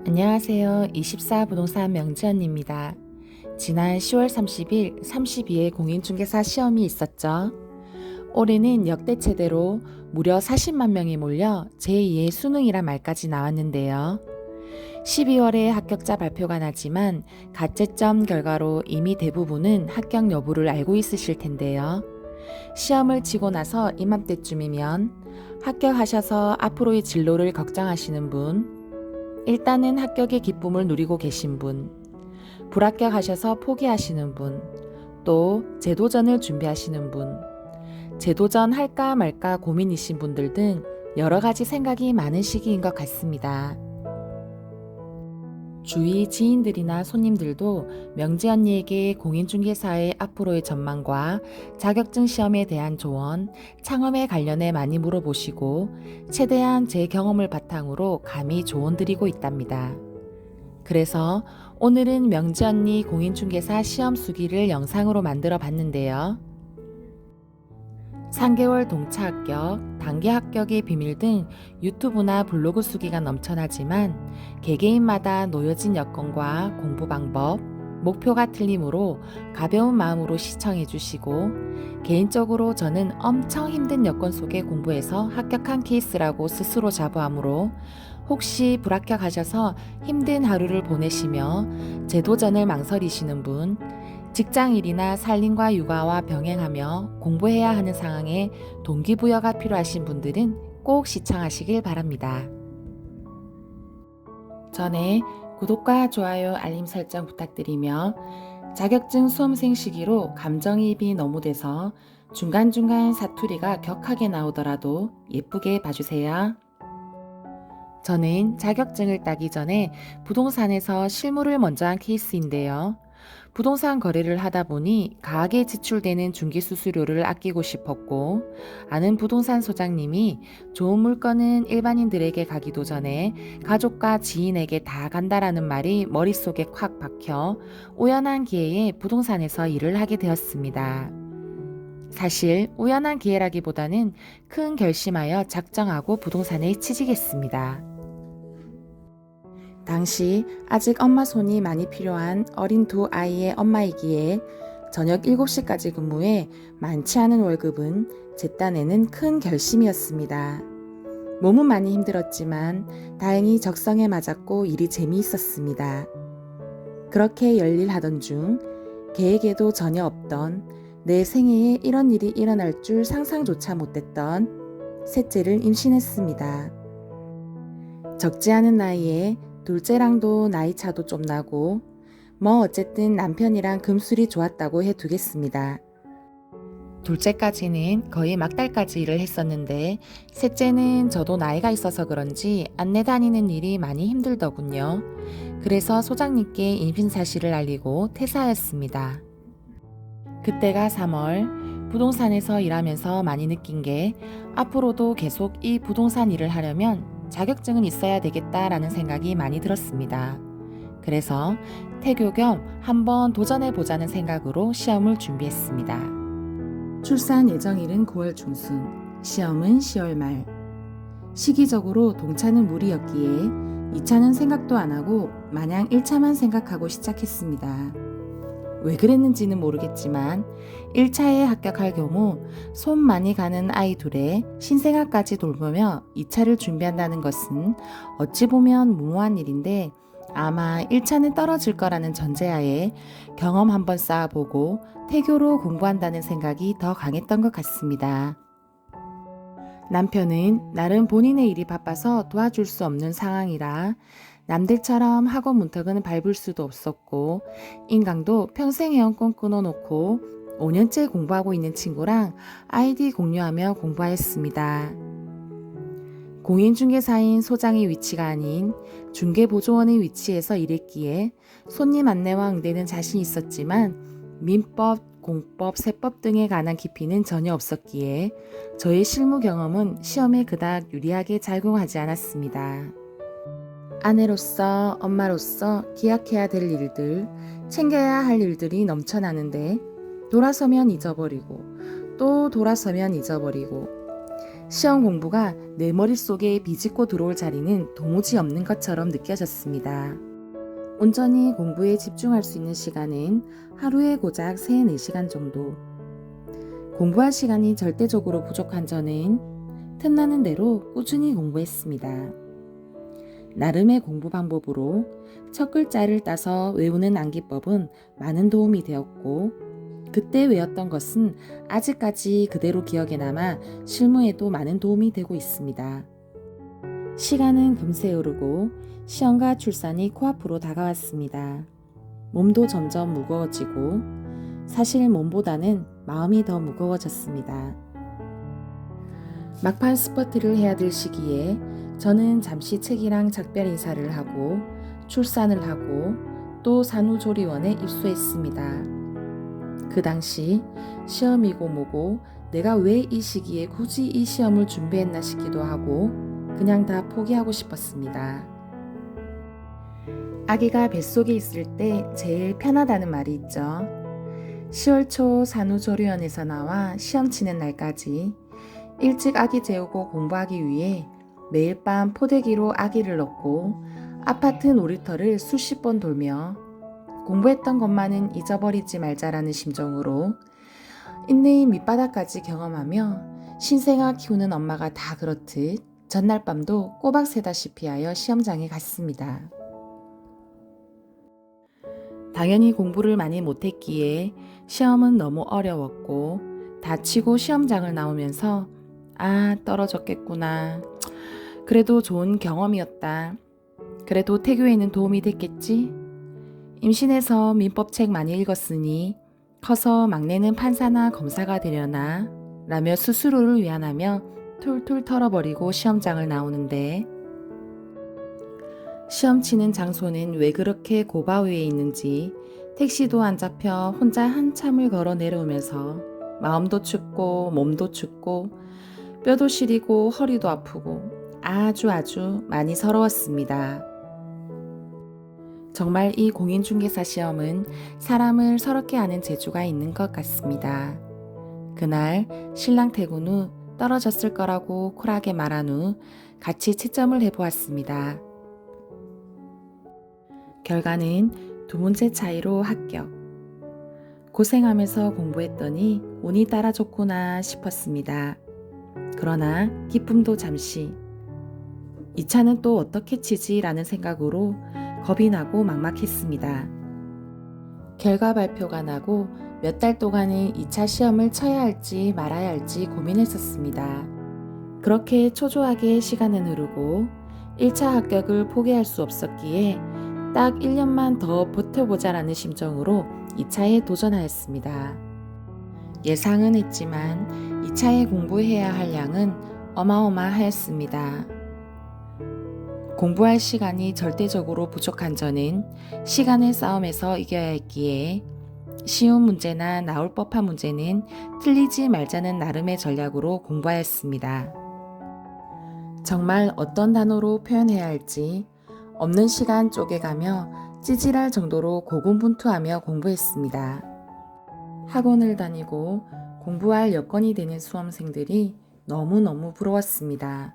안녕하세요. 24부동산 명지언니입니다. 지난 10월 30일 32회 공인중개사 시험이 있었죠. 올해는 역대 최대로 무려 40만 명이 몰려 제2의 수능이라 말까지 나왔는데요. 12월에 합격자 발표가 나지만 가채점 결과로 이미 대부분은 합격 여부를 알고 있으실 텐데요. 시험을 치고 나서 이맘때쯤이면 합격하셔서 앞으로의 진로를 걱정하시는 분, 일단은 합격의 기쁨을 누리고 계신 분, 불합격하셔서 포기하시는 분, 또 재도전을 준비하시는 분, 재도전 할까 말까 고민이신 분들 등 여러 가지 생각이 많은 시기인 것 같습니다. 주위 지인들이나 손님들도 명지 언니에게 공인중개사의 앞으로의 전망과 자격증 시험에 대한 조언, 창업에 관련해 많이 물어보시고 최대한 제 경험을 바탕으로 감히 조언 드리고 있답니다. 그래서 오늘은 명지 언니 공인중개사 시험 수기를 영상으로 만들어 봤는데요. 3개월 동차 합격, 단기 합격의 비밀 등 유튜브나 블로그 수기가 넘쳐나지만 개개인마다 놓여진 여건과 공부 방법, 목표가 틀리므로 가벼운 마음으로 시청해 주시고 개인적으로 저는 엄청 힘든 여건 속에 공부해서 합격한 케이스라고 스스로 자부하므로 혹시 불합격하셔서 힘든 하루를 보내시며 재도전을 망설이시는 분, 직장일이나 살림과 육아와 병행하며 공부해야 하는 상황에 동기부여가 필요하신 분들은 꼭 시청하시길 바랍니다. 전에 구독과 좋아요, 알림 설정 부탁드리며 자격증 수험생 시기로 감정이입이 너무 돼서 중간중간 사투리가 격하게 나오더라도 예쁘게 봐주세요. 저는 자격증을 따기 전에 부동산에서 실무를 먼저 한 케이스인데요. 부동산 거래를 하다 보니 가하게 지출되는 중개수수료를 아끼고 싶었고 아는 부동산 소장님이 좋은 물건은 일반인들에게 가기도 전에 가족과 지인에게 다 간다라는 말이 머릿속에 콱 박혀 우연한 기회에 부동산에서 일을 하게 되었습니다. 사실 우연한 기회라기보다는 큰 결심하여 작정하고 부동산에 취직했습니다. 당시 아직 엄마 손이 많이 필요한 어린 두 아이의 엄마이기에 저녁 7시까지 근무해 많지 않은 월급은 제 딴에는 큰 결심이었습니다. 몸은 많이 힘들었지만 다행히 적성에 맞았고 일이 재미있었습니다. 그렇게 열일하던 중 계획에도 전혀 없던 내 생애에 이런 일이 일어날 줄 상상조차 못했던 셋째를 임신했습니다. 적지 않은 나이에 둘째랑도 나이 차도 좀 나고 어쨌든 남편이랑 금술이 좋았다고 해두겠습니다. 둘째까지는 거의 막달까지 일을 했었는데 셋째는 저도 나이가 있어서 그런지 안내 다니는 일이 많이 힘들더군요. 그래서 소장님께 임신 사실을 알리고 퇴사하였습니다. 그때가 3월 부동산에서 일하면서 많이 느낀 게 앞으로도 계속 이 부동산 일을 하려면 자격증은 있어야 되겠다라는 생각이 많이 들었습니다. 그래서 태교 겸 한번 도전해보자는 생각으로 시험을 준비했습니다. 출산 예정일은 9월 중순, 시험은 10월 말. 시기적으로 동차는 무리였기에 2차는 생각도 안 하고 마냥 1차만 생각하고 시작했습니다. 왜 그랬는지는 모르겠지만 1차에 합격할 경우 손 많이 가는 아이 둘에 신생아까지 돌보며 2차를 준비한다는 것은 어찌 보면 무모한 일인데 아마 1차는 떨어질 거라는 전제하에 경험 한번 쌓아보고 태교로 공부한다는 생각이 더 강했던 것 같습니다. 남편은 나름 본인의 일이 바빠서 도와줄 수 없는 상황이라 남들처럼 학원 문턱은 밟을 수도 없었고 인강도 평생 회원권 끊어놓고 5년째 공부하고 있는 친구랑 아이디 공유하며 공부하였습니다. 공인중개사인 소장의 위치가 아닌 중개보조원의 위치에서 일했기에 손님 안내와 응대는 자신 있었지만 민법, 공법, 세법 등에 관한 깊이는 전혀 없었기에 저의 실무 경험은 시험에 그닥 유리하게 작용하지 않았습니다. 아내로서, 엄마로서 기약해야 될 일들, 챙겨야 할 일들이 넘쳐나는데 돌아서면 잊어버리고 또 돌아서면 잊어버리고 시험 공부가 내 머릿속에 비집고 들어올 자리는 도무지 없는 것처럼 느껴졌습니다. 온전히 공부에 집중할 수 있는 시간은 하루에 고작 3, 4시간 정도. 공부할 시간이 절대적으로 부족한 저는 틈나는 대로 꾸준히 공부했습니다. 나름의 공부 방법으로 첫 글자를 따서 외우는 암기법은 많은 도움이 되었고, 그때 외웠던 것은 아직까지 그대로 기억에 남아 실무에도 많은 도움이 되고 있습니다. 시간은 금세 흐르고 시험과 출산이 코앞으로 다가왔습니다. 몸도 점점 무거워지고, 사실 몸보다는 마음이 더 무거워졌습니다. 막판 스퍼트를 해야 될 시기에 저는 잠시 책이랑 작별 인사를 하고 출산을 하고 또 산후조리원에 입소했습니다. 그 당시 시험이고 뭐고 내가 왜 이 시기에 굳이 이 시험을 준비했나 싶기도 하고 그냥 다 포기하고 싶었습니다. 아기가 뱃속에 있을 때 제일 편하다는 말이 있죠. 10월 초 산후조리원에서 나와 시험 치는 날까지 일찍 아기 재우고 공부하기 위해 매일 밤 포대기로 아기를 넣고 아파트 놀이터를 수십 번 돌며 공부했던 것만은 잊어버리지 말자라는 심정으로 인내의 밑바닥까지 경험하며 신생아 키우는 엄마가 다 그렇듯 전날 밤도 꼬박 새다시피 하여 시험장에 갔습니다. 당연히 공부를 많이 못했기에 시험은 너무 어려웠고 다치고 시험장을 나오면서 떨어졌겠구나. 그래도 좋은 경험이었다. 그래도 태교에는 도움이 됐겠지? 임신해서 민법책 많이 읽었으니 커서 막내는 판사나 검사가 되려나 라며 스스로를 위안하며 툴툴 털어버리고 시험장을 나오는데, 시험 치는 장소는 왜 그렇게 고바위에 있는지 택시도 안 잡혀 혼자 한참을 걸어 내려오면서 마음도 춥고 몸도 춥고 뼈도 시리고 허리도 아프고 아주 많이 서러웠습니다. 정말 이 공인중개사 시험은 사람을 서럽게 하는 재주가 있는 것 같습니다. 그날 신랑 퇴근 후 떨어졌을 거라고 쿨하게 말한 후 같이 채점을 해보았습니다. 결과는 2문제 차이로 합격. 고생하면서 공부했더니 운이 따라줬구나 싶었습니다. 그러나 기쁨도 잠시. 2차는 또 어떻게 치지? 라는 생각으로 겁이 나고 막막했습니다. 결과 발표가 나고 몇 달 동안은 2차 시험을 쳐야 할지 말아야 할지 고민했었습니다. 그렇게 초조하게 시간은 흐르고 1차 합격을 포기할 수 없었기에 딱 1년만 더 버텨보자라는 심정으로 2차에 도전하였습니다. 예상은 했지만 2차에 공부해야 할 양은 어마어마하였습니다. 공부할 시간이 절대적으로 부족한 저는 시간의 싸움에서 이겨야 했기에 쉬운 문제나 나올 법한 문제는 틀리지 말자는 나름의 전략으로 공부하였습니다. 정말 어떤 단어로 표현해야 할지 없는 시간 쪼개가며 찌질할 정도로 고군분투하며 공부했습니다. 학원을 다니고 공부할 여건이 되는 수험생들이 너무너무 부러웠습니다.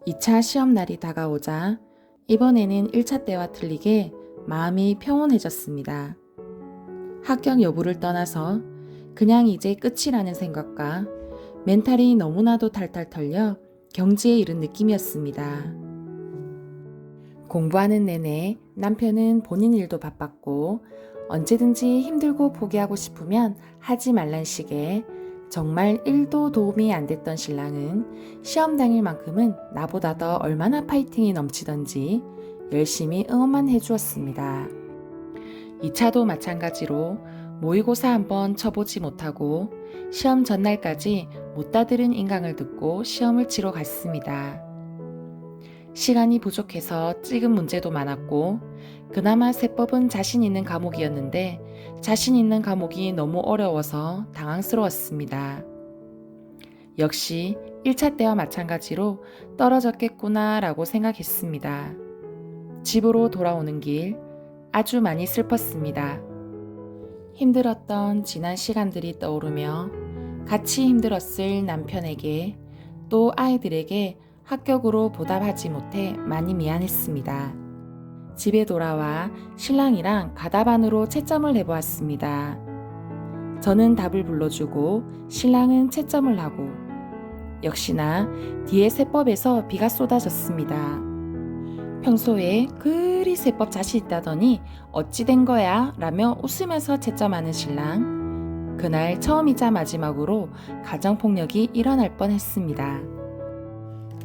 2차 시험날이 다가오자 이번에는 1차 때와 틀리게 마음이 평온해졌습니다. 합격 여부를 떠나서 그냥 이제 끝이라는 생각과 멘탈이 너무나도 탈탈 털려 경지에 이른 느낌이었습니다. 공부하는 내내 남편은 본인 일도 바빴고 언제든지 힘들고 포기하고 싶으면 하지 말란 식의 정말 1도 도움이 안 됐던 신랑은 시험 당일만큼은 나보다 더 얼마나 파이팅이 넘치던지 열심히 응원만 해주었습니다. 2차도 마찬가지로 모의고사 한번 쳐보지 못하고 시험 전날까지 못다 들은 인강을 듣고 시험을 치러 갔습니다. 시간이 부족해서 찍은 문제도 많았고 그나마 세법은 자신 있는 과목이었는데 자신 있는 과목이 너무 어려워서 당황스러웠습니다. 역시 1차 때와 마찬가지로 떨어졌겠구나 라고 생각했습니다. 집으로 돌아오는 길 아주 많이 슬펐습니다. 힘들었던 지난 시간들이 떠오르며 같이 힘들었을 남편에게 또 아이들에게 합격으로 보답하지 못해 많이 미안했습니다. 집에 돌아와 신랑이랑 가다반으로 채점을 해보았습니다. 저는 답을 불러주고 신랑은 채점을 하고 역시나 뒤에 세법에서 비가 쏟아졌습니다. 평소에 그리 세법 자신 있다더니 어찌 된 거야? 라며 웃으면서 채점하는 신랑. 그날 처음이자 마지막으로 가정폭력이 일어날 뻔했습니다.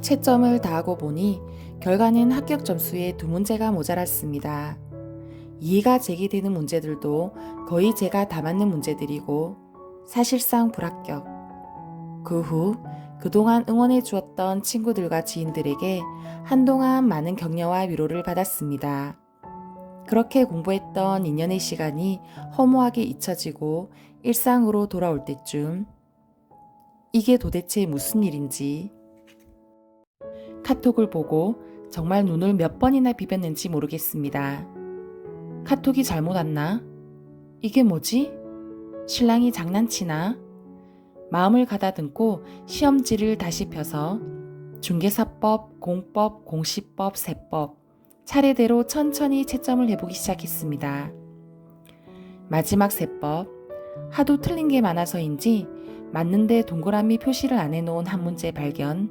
채점을 다하고 보니 결과는 합격 점수에 2문제가 모자랐습니다. 이해가 제기되는 문제들도 거의 제가 다 맞는 문제들이고 사실상 불합격. 그 후 그동안 응원해 주었던 친구들과 지인들에게 한동안 많은 격려와 위로를 받았습니다. 그렇게 공부했던 2년의 시간이 허무하게 잊혀지고 일상으로 돌아올 때쯤 이게 도대체 무슨 일인지 카톡을 보고 정말 눈을 몇 번이나 비볐는지 모르겠습니다. 카톡이 잘못 왔나? 이게 뭐지? 신랑이 장난치나? 마음을 가다듬고 시험지를 다시 펴서 중개사법, 공법, 공시법, 세법 차례대로 천천히 채점을 해보기 시작했습니다. 마지막 세법, 하도 틀린 게 많아서인지 맞는데 동그라미 표시를 안 해놓은 한 문제 발견.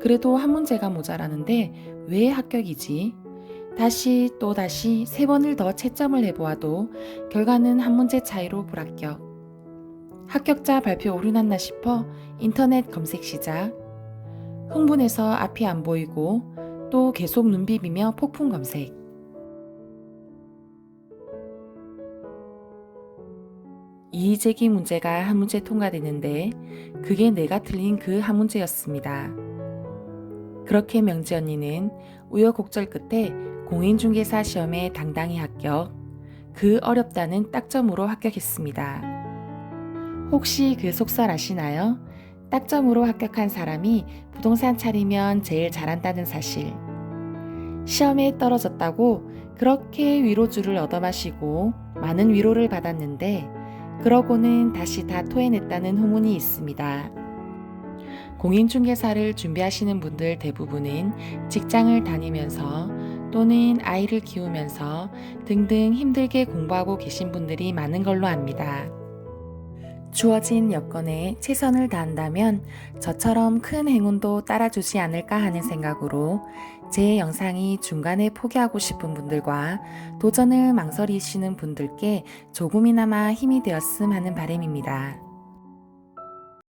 그래도 한 문제가 모자라는데 왜 합격이지? 다시 또 다시 3번을 더 채점을 해보아도 결과는 한 문제 차이로 불합격. 합격자 발표 오류 났나 싶어 인터넷 검색 시작. 흥분해서 앞이 안 보이고 또 계속 눈 비비며 폭풍 검색. 이의제기 문제가 한 문제 통과되는데 그게 내가 틀린 그 한 문제였습니다. 그렇게 명지 언니는 우여곡절 끝에 공인중개사 시험에 당당히 합격, 그 어렵다는 딱점으로 합격했습니다. 혹시 그 속설 아시나요? 딱점으로 합격한 사람이 부동산 차리면 제일 잘한다는 사실. 시험에 떨어졌다고 그렇게 위로주를 얻어마시고 많은 위로를 받았는데 그러고는 다시 다 토해냈다는 후문이 있습니다. 공인중개사를 준비하시는 분들 대부분은 직장을 다니면서 또는 아이를 키우면서 등등 힘들게 공부하고 계신 분들이 많은 걸로 압니다. 주어진 여건에 최선을 다한다면 저처럼 큰 행운도 따라주지 않을까 하는 생각으로 제 영상이 중간에 포기하고 싶은 분들과 도전을 망설이시는 분들께 조금이나마 힘이 되었음 하는 바람입니다.